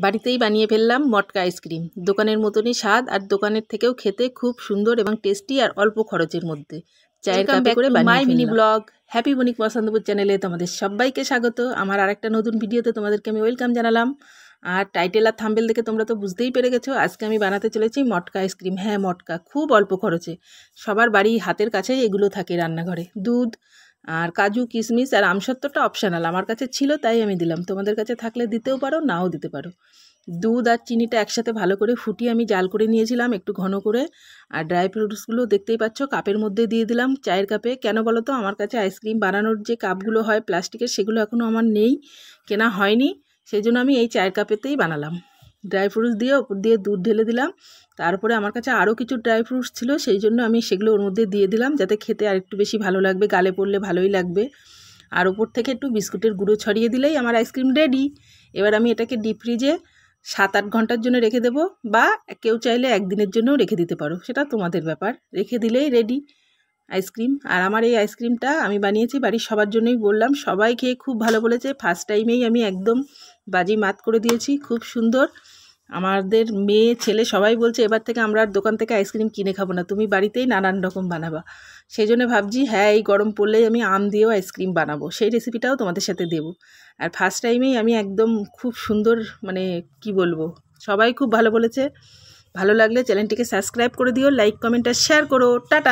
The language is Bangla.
বাড়িতেই বানিয়ে ফেললাম মটকা আইসক্রিম। দোকানের মতনই স্বাদ আর দোকানের থেকেও খেতে খুব সুন্দর এবং টেস্টি আর অল্প খরচের মধ্যে। চায়ের কাপে করে বানিয়ে মিনি ব্লগ হ্যাপি বণিক পছন্দপুর চ্যানেলে তোমাদের সবাইকে স্বাগত। আমার আরেকটা নতুন ভিডিওতে তোমাদেরকে আমি ওয়েলকাম জানালাম। আর টাইটেল আর থাম্বনেল দেখে তোমরা তো বুঝতেই পেরে গেছো, আজকে আমি বানাতে চলেছি মটকা আইসক্রিম। হ্যাঁ, মটকা খুব অল্প খরচে, সবার বাড়ি হাতের কাছেই এগুলো থাকে রান্নাঘরে। দুধ আর কাজু কিশমিশ আর আমসত্ত্বটা অপশনাল, আমার কাছে ছিল তাই আমি দিলাম, তোমাদের কাছে থাকলে দিতেও পারো নাও দিতে পারো। দুধ আর চিনিটা একসাথে ভালো করে ফুটিয়ে আমি জাল করে নিয়েছিলাম একটু ঘন করে। আর ড্রাই ফ্রুটসগুলো দেখতেই পাচ্ছ কাপের মধ্যে দিয়ে দিলাম, চায়ের কাপে। কেন বলো তো, আমার কাছে আইসক্রিম বানানোর যে কাপগুলো হয় প্লাস্টিকের, সেগুলো এখনও আমার নেই, কেনা হয়নি, সেই জন্য আমি এই চায়ের কাপেতেই বানালাম। ড্রাই ফ্রুটস দিয়ে ওপর দিয়ে দুধ ঢেলে দিলাম। তারপরে আমার কাছে আরও কিছু ড্রাই ফ্রুটস ছিল, সেই জন্য আমি সেগুলো ওর মধ্যে দিয়ে দিলাম, যাতে খেতে আর একটু বেশি ভালো লাগবে, গালে পড়লে ভালোই লাগবে। আর ওপর থেকে একটু বিস্কুটের গুঁড়ো ছড়িয়ে দিলেই আমার আইসক্রিম রেডি। এবার আমি এটাকে ডিপ ফ্রিজে 7-8 ঘন্টার জন্য রেখে দেবো, বা কেউ চাইলে একদিনের জন্যও রেখে দিতে পারো, সেটা তোমাদের ব্যাপার। রেখে দিলেই রেডি আইসক্রিম। আর আমার এই আইসক্রিমটা আমি বানিয়েছি বাড়ির সবার জন্যই, বললাম সবাই খেয়ে খুব ভালো বলেছে। ফার্স্ট টাইমেই আমি একদম বাজি মাত করে দিয়েছি, খুব সুন্দর। আমাদের মেয়ে ছেলে সবাই বলছে এবার থেকে আমরা আর দোকান থেকে আইসক্রিম কিনে খাবো না, তুমি বাড়িতেই নানান রকম বানাবা। সেই জন্য ভাবছি হ্যাঁ, এই গরম পড়লেই আমি আম দিয়েও আইসক্রিম বানাবো, সেই রেসিপিটাও তোমাদের সাথে দেবো। আর ফার্স্ট টাইমেই আমি একদম খুব সুন্দর, মানে কি বলবো, সবাই খুব ভালো বলেছে। ভালো লাগলে চ্যানেলটিকে সাবস্ক্রাইব করে দিও, লাইক কমেন্ট আর শেয়ার করো। টাটা।